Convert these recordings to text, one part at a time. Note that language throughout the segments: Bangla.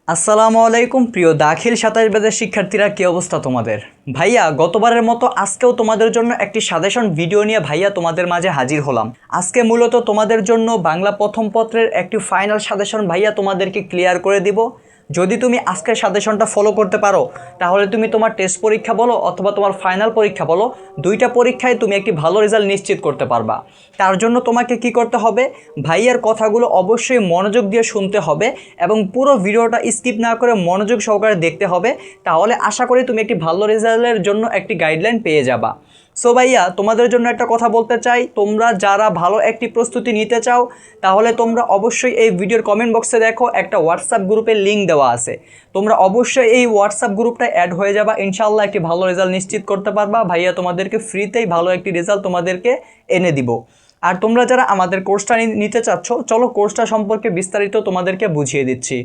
আসসালামু আলাইকুম প্রিয় দাখিল ২৭ ব্যাচের শিক্ষার্থীরা, কী অবস্থা তোমাদের? ভাইয়া গতবারের মতো আজকেও তোমাদের জন্য একটি সাজেশন ভিডিও নিয়ে ভাইয়া তোমাদের মাঝে হাজির হলাম। আজকে মূলত তোমাদের জন্য বাংলা প্রথম পত্রের একটি ফাইনাল সাজেশন ভাইয়া তোমাদেরকে ক্লিয়ার করে দিব। যদি তুমি আজকের সাজেশনটা ফলো করতে পারো তাহলে তুমি তোমার টেস্ট পরীক্ষা বলো অথবা তোমার ফাইনাল পরীক্ষা বলো, দুইটা পরীক্ষায় তুমি একটি ভালো রেজাল্ট নিশ্চিত করতে পারবা। তার জন্য তোমাকে কি করতে হবে, ভাইয়ার কথাগুলো অবশ্যই মনোযোগ দিয়ে শুনতে হবে এবং পুরো ভিডিওটা স্কিপ না করে মনোযোগ সহকারে দেখতে হবে। তাহলে আশা করি তুমি একটি ভালো রেজাল্টের জন্য একটি গাইডলাইন পেয়ে যাবা। সো ভাইয়া তোমাদের জন্য একটা কথা বলতে চাই, তোমরা যারা ভালো একটি প্রস্তুতি নিতে চাও তাহলে তোমরা অবশ্যই এই ভিডিওর কমেন্ট বক্সে দেখো একটা হোয়াটসঅ্যাপ গ্রুপের লিঙ্ক দেওয়া আছে। তোমরা অবশ্যই এই হোয়াটসঅ্যাপ গ্রুপটা অ্যাড হয়ে যাবা, ইনশাআল্লাহ একটি ভালো রেজাল্ট নিশ্চিত করতে পারবা। ভাইয়া তোমাদেরকে ফ্রিতেই ভালো একটি রেজাল্ট তোমাদেরকে এনে দিব। আর তোমরা যারা আমাদের কোর্সটা নিতে চাচ্ছ, চলো কোর্সটা সম্পর্কে বিস্তারিত তোমাদেরকে বুঝিয়ে দিচ্ছি।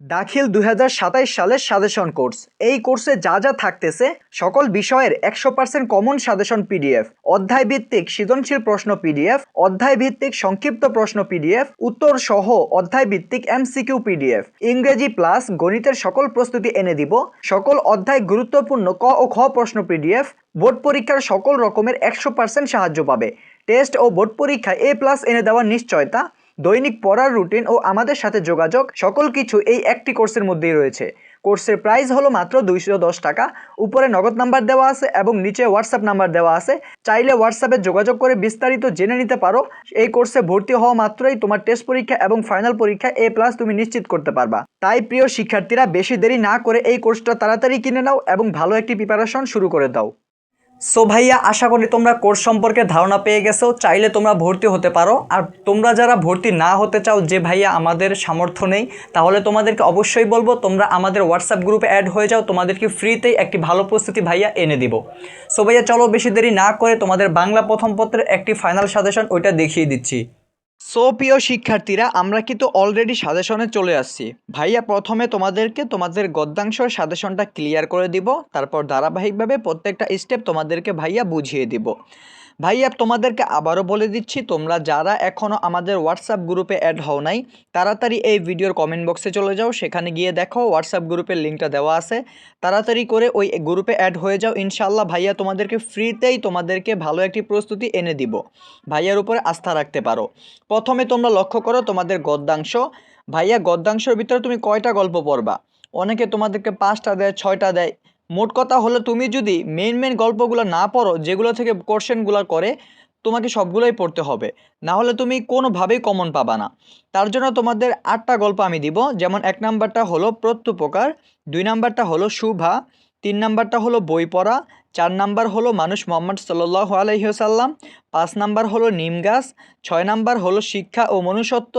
দাখিল ২০২৭ সালের সাজেশন কোর্স। এই কোর্সে যা যা থাকতেছে সকল বিষয়ের ১০০% কমন সাজেশন পিডিএফ, অধ্যায় ভিত্তিক সৃজনশীল প্রশ্ন পিডিএফ, অধ্যায় ভিত্তিক সংক্ষিপ্ত প্রশ্ন পিডিএফ, উত্তর সহ অধ্যায় ভিত্তিক এমসিকিউ পিডিএফ, ইংরেজি প্লাস গণিতের সকল প্রস্তুতি এনে দিব, সকল অধ্যায় গুরুত্বপূর্ণ ক ও খ প্রশ্ন পিডিএফ, বোর্ড পরীক্ষার সকল রকমের ১০০% সাহায্য পাবে, টেস্ট ও বোর্ড পরীক্ষায় A+ এনে দেওয়ার নিশ্চয়তা, দৈনিক পড়ার রুটিন ও আমাদের সাথে যোগাযোগ, সকল কিছু এই একটি কোর্সের মধ্যেই রয়েছে। কোর্সের প্রাইস হলো মাত্র ২১০ টাকা। উপরে নগদ নাম্বার দেওয়া আছে এবং নিচে হোয়াটসঅ্যাপ নাম্বার দেওয়া আছে, চাইলে হোয়াটসঅ্যাপে যোগাযোগ করে বিস্তারিত জেনে নিতে পারো। এই কোর্সে ভর্তি হওয়া মাত্রই তোমার টেস্ট পরীক্ষা এবং ফাইনাল পরীক্ষায় A+ তুমি নিশ্চিত করতে পারবা। তাই প্রিয় শিক্ষার্থীরা, বেশি দেরি না করে এই কোর্সটা তাড়াতাড়ি কিনে নাও এবং ভালো একটি প্রিপারেশন শুরু করে দাও। সো ভাইয়া, আশা করি তোমরা কোর্স সম্পর্কে ধারণা পেয়ে গেছো, চাইলে তোমরা ভর্তি হতে পারো। আর তোমরা যারা ভর্তি না হতে চাও, যে ভাইয়া আমাদের সামর্থ্য নেই, তাহলে তোমাদেরকে অবশ্যই বলবো তোমরা আমাদের হোয়াটসঅ্যাপ গ্রুপে অ্যাড হয়ে যাও, তোমাদেরকে ফ্রিতেই একটি ভালো প্রস্তুতি ভাইয়া এনে দিব। সো ভাইয়া চলো বেশি দেরি না করে তোমাদের বাংলা প্রথম পত্রের একটি ফাইনাল সাজেশন ওইটা দেখিয়ে দিচ্ছি। সো প্রিয় শিক্ষার্থীরা, আমরা কিন্তু অলরেডি সাজেশনে চলে আসছি। ভাইয়া প্রথমে তোমাদেরকে তোমাদের গদ্যাংশের সাজেশনটা ক্লিয়ার করে দিব, তারপর ধারাবাহিকভাবে প্রত্যেকটা স্টেপ তোমাদেরকে ভাইয়া বুঝিয়ে দিব। ভাইয়া তোমাদেরকে আবারও বলে দিচ্ছি, তোমরা যারা এখনও আমাদের হোয়াটসঅ্যাপ গ্রুপে অ্যাড হও নাই, তাড়াতাড়ি এই ভিডিওর কমেন্ট বক্সে চলে যাও, সেখানে গিয়ে দেখো হোয়াটসঅ্যাপ গ্রুপের লিঙ্কটা দেওয়া আছে। তাড়াতাড়ি করে ওই গ্রুপে অ্যাড হয়ে যাও, ইনশাআল্লাহ ভাইয়া তোমাদেরকে ফ্রিতেই তোমাদেরকে ভালো একটি প্রস্তুতি এনে দিব। ভাইয়ার উপরে আস্থা রাখতে পারো। প্রথমে তোমরা লক্ষ্য করো তোমাদের গদ্যাংশ। ভাইয়া গদ্যাংশের ভিতরে তুমি কয়টা গল্প পড়বা? অনেকে তোমাদেরকে 5টা দেয়, 6টা দেয়। মোট কথা হলো, তুমি যদি মেন গল্পগুলো না পড়ো, যেগুলো থেকে কোশ্চেনগুলো করে, তোমাকে সবগুলোই পড়তে হবে, না হলে তুমি কোনোভাবেই কমন পাবা না। তার জন্য তোমাদের 8টা গল্প আমি দিব। যেমন 1 নাম্বারটা হলো প্রত্যুপকার, 2 নাম্বারটা হলো শুভা, 3 নাম্বারটা হলো বই পড়া, 4 নাম্বার হলো মানুষ মোহাম্মদ সাল্লাল্লাহু আলাইহি ওয়াসাল্লাম, 5 নাম্বার হলো নিম গাছ, 6 নাম্বার হলো শিক্ষা ও মনুষ্যত্ব,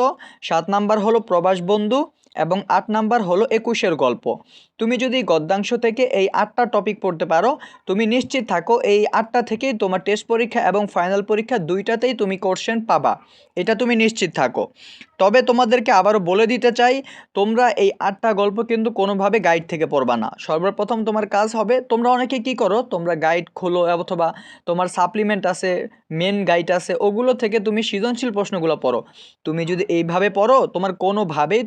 7 নাম্বার হলো প্রবাস বন্ধু এবং 8 নাম্বার হলো 21-এর গল্প। তুমি যদি গদ্যাংশ থেকে এই 8টা টপিক পড়তে পারো, তুমি নিশ্চিত থাকো এই 8টা থেকেই তোমার টেস্ট পরীক্ষা এবং ফাইনাল পরীক্ষা দুইটাতেই তুমি কোশ্চেন পাবা, এটা তুমি নিশ্চিত থাকো। তবে তোমাদেরকে আবারও বলে দিতে চাই, তোমরা এই 8টা গল্প কিন্তু কোনোভাবে গাইড থেকে পড়বা না। সর্বপ্রথম তোমার কাজ হবে, তোমরা অনেকে কি করো, তোমরা গাইড খোলো অথবা তোমার সাপ্লিমেন্ট আছে, মেন গাইড আছে, ওগুলো থেকে তুমি সৃজনশীল প্রশ্নগুলো পড়ো। তুমি যদি এইভাবে পড়ো, তোমার কোনোভাবেই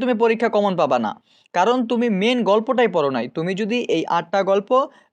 তুমি পরীক্ষা কমন পাবা না, কারণ তুমি মেন গল্পটাই পড়ো নাই। তুমি যদি এই 8টা গল্প,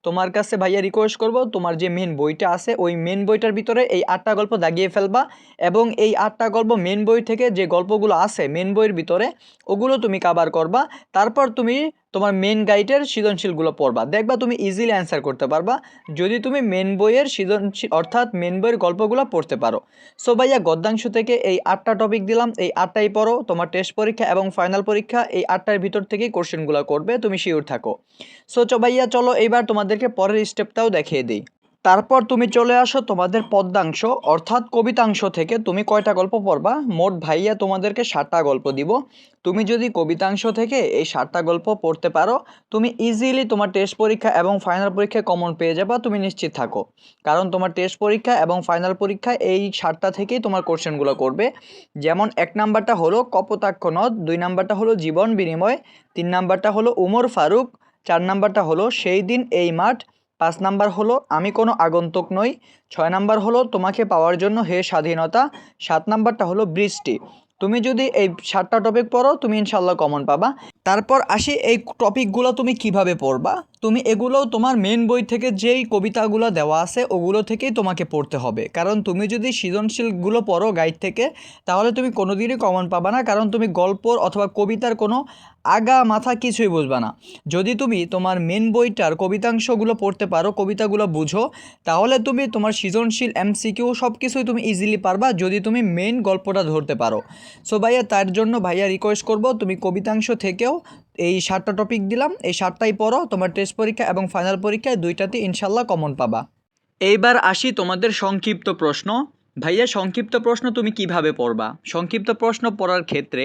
তোমার কাছে ভাইয়া রিকোয়েস্ট করব, তোমার যে মেন বইটা আছে ওই মেন বইটার ভিতরে এই 8টা গল্প দাগিয়ে ফেলবা এবং এই 8টা গল্প মেন বই থেকে যে গল্পগুলো আছে মেন বইয়ের ভিতরে, ওগুলো তুমি কভার করবা। তারপর তুমি তোমার মেন গাইডের সৃজনশীলগুলো পড়বা, দেখবা তুমি ইজিলি অ্যান্সার করতে পারবা যদি তুমি মেন বইয়ের সৃজনশীল অর্থাৎ মেন বইয়ের গল্পগুলো পড়তে পারো। সো ভাইয়া গদ্যাংশ থেকে এই 8টা টপিক দিলাম, এই 8টাই পড়ো। তোমার টেস্ট পরীক্ষা এবং ফাইনাল পরীক্ষা এই 8টার ভিতর থেকেই কোশ্চেনগুলো করবে, তুমি শিওর থাকো। সো ভাইয়া চলো এইবার তোমাদেরকে পরের স্টেপটাও দেখিয়ে দিই। তারপর তুমি চলে আসো তোমাদের পদ্যাংশ অর্থাৎ কবিতাংশ থেকে তুমি কয়টা গল্প পড়বা? মোট ভাইয়া তোমাদেরকে 7টা গল্প দিব। তুমি যদি কবিতাংশ থেকে এই 7টা গল্প পড়তে পারো, তুমি ইজিলি তোমার টেস্ট পরীক্ষা এবং ফাইনাল পরীক্ষায় কমন পেয়ে যাবা, তুমি নিশ্চিত থাকো। কারণ তোমার টেস্ট পরীক্ষা এবং ফাইনাল পরীক্ষায় এই 7টা থেকেই তোমার কোশ্চেনগুলো করবে। যেমন 1 নাম্বারটা হলো কপোতাক্ষ নদ, 2 নাম্বারটা হলো জীবন বিনিময়, 3 নাম্বারটা হলো উমর ফারুক, 4 নাম্বারটা হলো সেই দিন এই মাঠ, 5 নাম্বার হলো আমি কোনো আগন্তুক নই, 6 নাম্বার হলো তোমাকে পাওয়ার জন্য হে স্বাধীনতা, 7 নাম্বারটা হলো বৃষ্টি। তুমি যদি এই 7টা টপিক পড়ো তুমি ইনশাল্লাহ কমন পাবা। তারপর আসি এই টপিকগুলো তুমি কিভাবে পড়বা। তুমি এগুলো তোমার মেন বই থেকে যেই কবিতাগুলো দেওয়া আছে ওগুলো থেকেই তোমাকে পড়তে হবে, কারণ তুমি যদি সৃজনশীলগুলো পড়ো গাইড থেকে তাহলে তুমি কোনোদিনই কমন পাবা না, কারণ তুমি গল্পর অথবা কবিতার কোনো আগা মাথা কিছুই বুঝবা না। যদি তুমি তোমার মেন বইটার কবিতাংশগুলো পড়তে পারো, কবিতাগুলো বুঝো, তাহলে তুমি তোমার সৃজনশীল এমসিকিউ সব কিছুই তুমি ইজিলি পারবা যদি তুমি মেন গল্পটা ধরতে পারো। সো ভাইয়া তার জন্য ভাইয়া রিকোয়েস্ট করব তুমি কবিতাংশ থেকেও এই 7টা টপিক দিলাম, এই 7টাই পড়ো, তোমার টেস্ট পরীক্ষা এবং ফাইনাল পরীক্ষায় 2টাতে ইনশাল্লাহ কমন পাবা। এইবার আসি তোমাদের সংক্ষিপ্ত প্রশ্ন। ভাইয়া সংক্ষিপ্ত প্রশ্ন তুমি কিভাবে পড়বা? সংক্ষিপ্ত প্রশ্ন পড়ার ক্ষেত্রে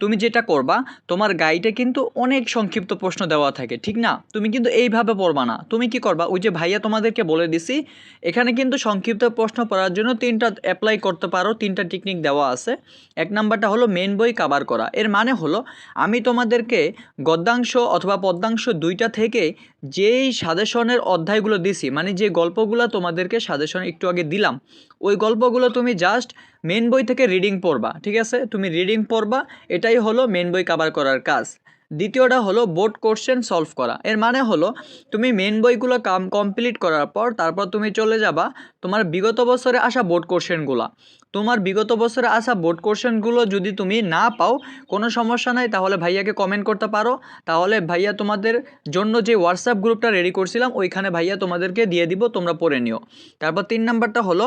তুমি যেটা করবা, তোমার গাইডে কিন্তু অনেক সংক্ষিপ্ত প্রশ্ন দেওয়া থাকে, ঠিক না? তুমি কিন্তু এইভাবে পড়বা না। তুমি কি করবা, ওই যে ভাইয়া তোমাদেরকে বলে দিছি এখানে কিন্তু সংক্ষিপ্ত প্রশ্ন পড়ার জন্য 3টা অ্যাপ্লাই করতে পারো, 3টা টেকনিক দেওয়া আছে। 1 নাম্বারটা হলো মেন বই কভার করা। এর মানে হলো আমি তোমাদেরকে গদ্যাংশ অথবা পদ্যাংশ 2টা থেকে যেই সাজেশনের অধ্যায়গুলো দিছি, মানে যে গল্পগুলো তোমাদেরকে সাজেশন একটু আগে দিলাম, ওই গল্পগুলো তুমি জাস্ট মেন বই থেকে রিডিং পড়বা, ঠিক আছে? তুমি রিডিং পড়বা, এটাই হলো মেন বই কভার করার কাজ। দ্বিতীয়টা হলো বোর্ড কোশ্চেন সলভ করা। এর মানে হলো তুমি মেন বইগুলো কমপ্লিট করার পর তারপর তুমি চলে যাবা তোমার বিগত বছরে আসা বোর্ড কোশ্চেনগুলো। তোমার বিগত বছরে আসা বোর্ড কোশ্চেনগুলো যদি তুমি না পাও কোনো সমস্যা নাই, তাহলে ভাইয়াকে কমেন্ট করতে পারো, তাহলে ভাইয়া তোমাদের জন্য যে হোয়াটসঅ্যাপ গ্রুপটা রেডি করছিলাম ওইখানে ভাইয়া তোমাদেরকে দিয়ে দিব, তোমরা পড়ে নিও। তারপর 3 নাম্বারটা হলো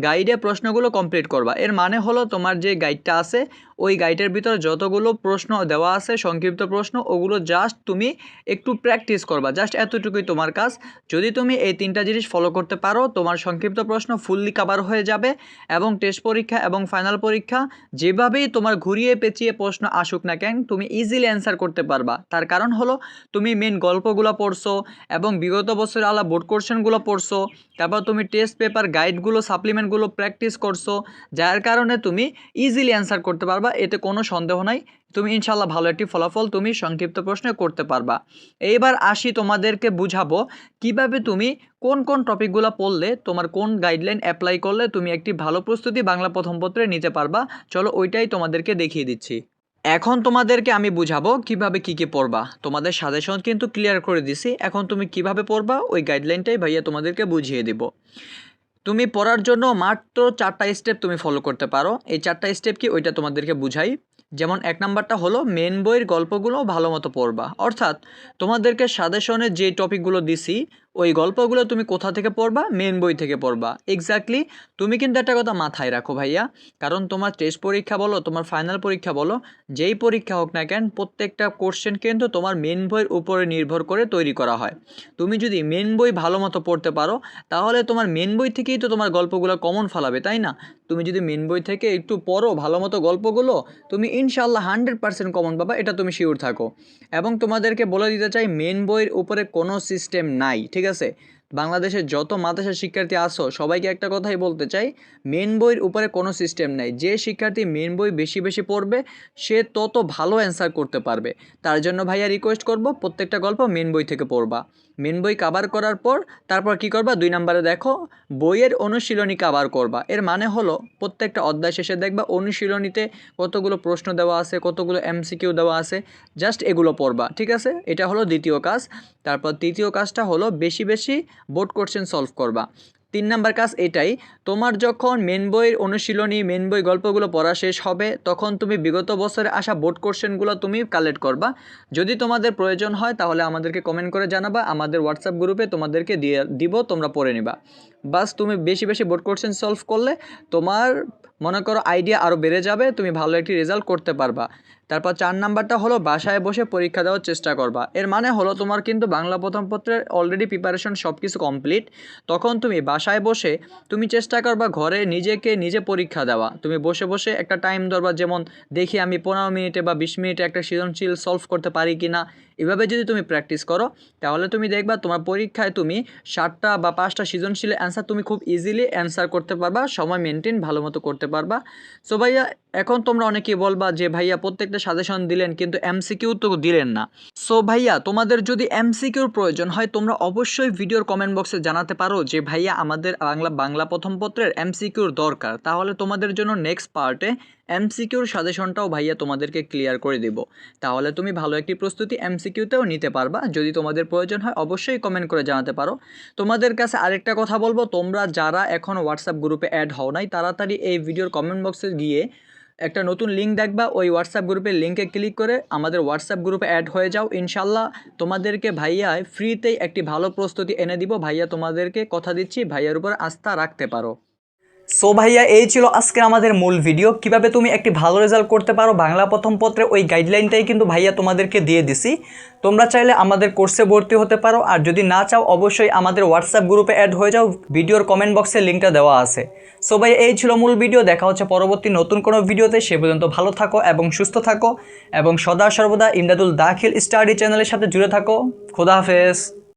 গাইডে প্রশ্নগুলো কমপ্লিট করবা। এর মানে হলো তোমার যে গাইডটা আছে ওই গাইডের ভিতরে যতগুলো প্রশ্ন দেওয়া আছে সংক্ষিপ্ত প্রশ্ন, ওগুলো জাস্ট তুমি একটু প্র্যাকটিস করবা, জাস্ট এতটুকুই তোমার কাজ। যদি তুমি এই 3টা জিনিস ফলো করতে পারো তোমার সংক্ষিপ্ত প্রশ্ন ফুললি কভার হয়ে যাবে এবং টেস্ট পরীক্ষা এবং ফাইনাল পরীক্ষা যেভাবেই তোমার ঘুরিয়ে পেঁচিয়ে প্রশ্ন আসুক না কেন তুমি ইজিলি অ্যান্সার করতে পারবা। তার কারণ হলো তুমি মেন গল্পগুলো পড়ছো এবং বিগত বছরের আলা বোর্ড কোশ্চেনগুলো পড়ছো, তারপর তুমি টেস্ট পেপার গাইডগুলো সাপ্লিমেন্টগুলো প্র্যাকটিস করছো, যার কারণে তুমি ইজিলি অ্যান্সার করতে পারবা, এতে কোনো সন্দেহ নাই। তুমি ইনশাল্লাহ ভালো একটি ফলাফল তুমি সংক্ষিপ্ত প্রশ্নে করতে পারবা। এইবার আসি তোমাদেরকে বুঝাবো কিভাবে তুমি কোন কোন টপিকগুলো পড়লে তোমার কোন গাইডলাইন অ্যাপ্লাই করলে তুমি একটি ভালো প্রস্তুতি বাংলা প্রথম পত্রে নিতে পারবা। চলো ওইটাই তোমাদেরকে দেখিয়ে দিচ্ছি। এখন তোমাদেরকে আমি বুঝাবো কিভাবে কি পড়বা। তোমাদের সাজেশন কিন্তু ক্লিয়ার করে দিছি, এখন তুমি কিভাবে পড়বা ওই গাইডলাইনটাই ভাইয়া তোমাদেরকে বুঝিয়ে দেব। তুমি পড়ার জন্য মাত্র 4টা স্টেপ তুমি ফলো করতে পারো। এই 4টা স্টেপ কি ওইটা তোমাদেরকে বুঝাই। যেমন 1 নাম্বারটা হলো মেন বইয়ের গল্পগুলো ভালো মতো পড়বা, অর্থাৎ তোমাদেরকে সাজেশনে যে টপিকগুলো দিছি ওই গল্পগুলো তুমি কোথা থেকে পড়বা, মেন বই থেকে পড়বা। এক্স্যাক্টলি তুমি কিন্তু একটা কথা মাথায় রাখো ভাইয়া, কারণ তোমার টেস্ট পরীক্ষা বলো তোমার ফাইনাল পরীক্ষা বলো যেই পরীক্ষা হোক না কেন প্রত্যেকটা কোশ্চেন কিন্তু তোমার মেন বইয়ের উপরে নির্ভর করে তৈরি করা হয়। তুমি যদি মেন বই ভালো মতো পড়তে পারো তাহলে তোমার মেন বই থেকেই তো তোমার গল্পগুলো কমন ফলাবে, তাই না? তুমি যদি মেন বই থেকে একটু পড়ো ভালো মতো গল্পগুলো তুমি ইনশাল্লাহ 100% কমন পাবা, এটা তুমি শিওর থাকো। এবং তোমাদেরকে বলে দিতে চাই মেন বইয়ের উপরে কোনো সিস্টেম নাই, ঠিক আছে? বাংলাদেশের যত মাদ্রাসা শিক্ষার্থী আসো সবাইকে একটা কথাই বলতে চাই, মেন বইয়ের উপরে কোনো সিস্টেম নাই। যে শিক্ষার্থী মেন বই বেশি বেশি পড়বে সে তত ভালো অ্যান্সার করতে পারবে। তার জন্য ভাইয়া রিকোয়েস্ট করব প্রত্যেকটা গল্প মেন বই থেকে পড়বা। মেন বই কভার করার পর তারপর কি করবা, 2 নম্বরে দেখো বইয়ের অনুশীলনী কভার করবা। এর মানে হলো প্রত্যেকটা অধ্যায় শেষে দেখবা অনুশীলনীতে কতগুলো প্রশ্ন দেওয়া আছে, কতগুলো এমসিকিউ দেওয়া আছে, জাস্ট এগুলো পড়বা, ঠিক আছে? এটা হলো দ্বিতীয় কাজ। তারপর তৃতীয় কাজটা হলো বেশি বেশি বোর্ড কোশ্চেন সলভ করবা। 3 নাম্বার কাজ এটাই, তোমার যখন মেন বইয়ের অনুশীলনী মেন বই গল্পগুলো পড়া শেষ হবে তখন তুমি বিগত বছরে আসা বোর্ড কোশ্চেনগুলো তুমি কালেক্ট করবা। যদি তোমাদের প্রয়োজন হয় তাহলে আমাদেরকে কমেন্ট করে জানাবা, আমাদের হোয়াটসঅ্যাপ গ্রুপে তোমাদেরকে দিব, তোমরা পড়ে নিবা। বাস তুমি বেশি বেশি বোর্ড কোশ্চেন সলভ করলে তোমার মনে করো আইডিয়া আরও বেড়ে যাবে, তুমি ভালো একটি রেজাল্ট করতে পারবা। তারপর 4 নাম্বারটা হলো বাসায় বসে পরীক্ষা দেওয়ার চেষ্টা করবা। এর মানে হলো তোমার কিন্তু বাংলা প্রথম পত্রের অলরেডি প্রিপারেশন সব কিছু কমপ্লিট, তখন তুমি বাসায় বসে তুমি চেষ্টা করবা ঘরে নিজেকে নিজে পরীক্ষা দেওয়া। তুমি বসে বসে একটা টাইম ধরবা, যেমন দেখি আমি 15 মিনিটে বা 20 মিনিটে একটা সৃজনশীল সলভ করতে পারি কি না। এভাবে যদি তুমি প্র্যাকটিস করো তাহলে তুমি দেখবা তোমার পরীক্ষায় তুমি 7টা বা 5টা সৃজনশীলের অ্যান্সার তুমি খুব ইজিলি অ্যান্সার করতে পারবা, সময় মেনটেন ভালো মতো করতে পারবা। সো ভাইয়া এখন তোমরা অনেকেই বলবা যে ভাইয়া প্রত্যেকটা সাজেশন দিলেন কিন্তু এমসিকিউ তো দিলেন না। সো ভাইয়া তোমাদের যদি এমসিকিউর প্রয়োজন হয় তোমরা অবশ্যই ভিডিওর কমেন্ট বক্সে জানাতে পারো যে ভাইয়া আমাদের বাংলা প্রথম পত্রের এমসিকিউর দরকার, তাহলে তোমাদের জন্য নেক্সট পার্টে এমসিকিউর সাজেশনটাও ভাইয়া তোমাদেরকে ক্লিয়ার করে দেব। তাহলে তুমি ভালো একটি প্রস্তুতি এমসিকিউতেও নিতে পারবা। যদি তোমাদের প্রয়োজন হয় অবশ্যই কমেন্ট করে জানাতে পারো। তোমাদের কাছে আরেকটা কথা বলবো, তোমরা যারা এখন হোয়াটসঅ্যাপ গ্রুপে অ্যাড হও নাই তাড়াতাড়ি এই ভিডিওর কমেন্ট বক্সে গিয়ে একটা নতুন লিঙ্ক দেখবা, ওই হোয়াটসঅ্যাপ গ্রুপের লিঙ্কে ক্লিক করে আমাদের হোয়াটসঅ্যাপ গ্রুপে অ্যাড হয়ে যাও। ইনশাল্লাহ তোমাদেরকে ভাইয়া ফ্রিতেই একটি ভালো প্রস্তুতি এনে দিব। ভাইয়া তোমাদেরকে কথা দিচ্ছি, ভাইয়ার উপর আস্থা রাখতে পারো। সো ভাইয়া এই ছিল আজকে আমাদের মূল ভিডিও। কিভাবে তুমি একটি ভালো রেজাল্ট করতে পারো বাংলা প্রথম পত্রে, ওই গাইডলাইনটাই কিন্তু ভাইয়া তোমাদেরকে দিয়ে দিছি। তোমরা চাইলে আমাদের কোর্সে ভর্তি হতে পারো, আর যদি না চাও অবশ্যই আমাদের হোয়াটসঅ্যাপ গ্রুপে অ্যাড হয়ে যাও। ভিডিওর কমেন্ট বক্সে লিঙ্কটা দেওয়া আছে। সো ভাই এই ছিল মূল ভিডিও। দেখা হচ্ছে পরবর্তী নতুন কোনো ভিডিওতে। সে পর্যন্ত ভালো থাকো এবং সুস্থ থাকো এবং সদা সর্বদা ইমদাদুল দাখিল স্টাডি চ্যানেলের সাথে জুড়ে থাকো। খোদা হাফেজ।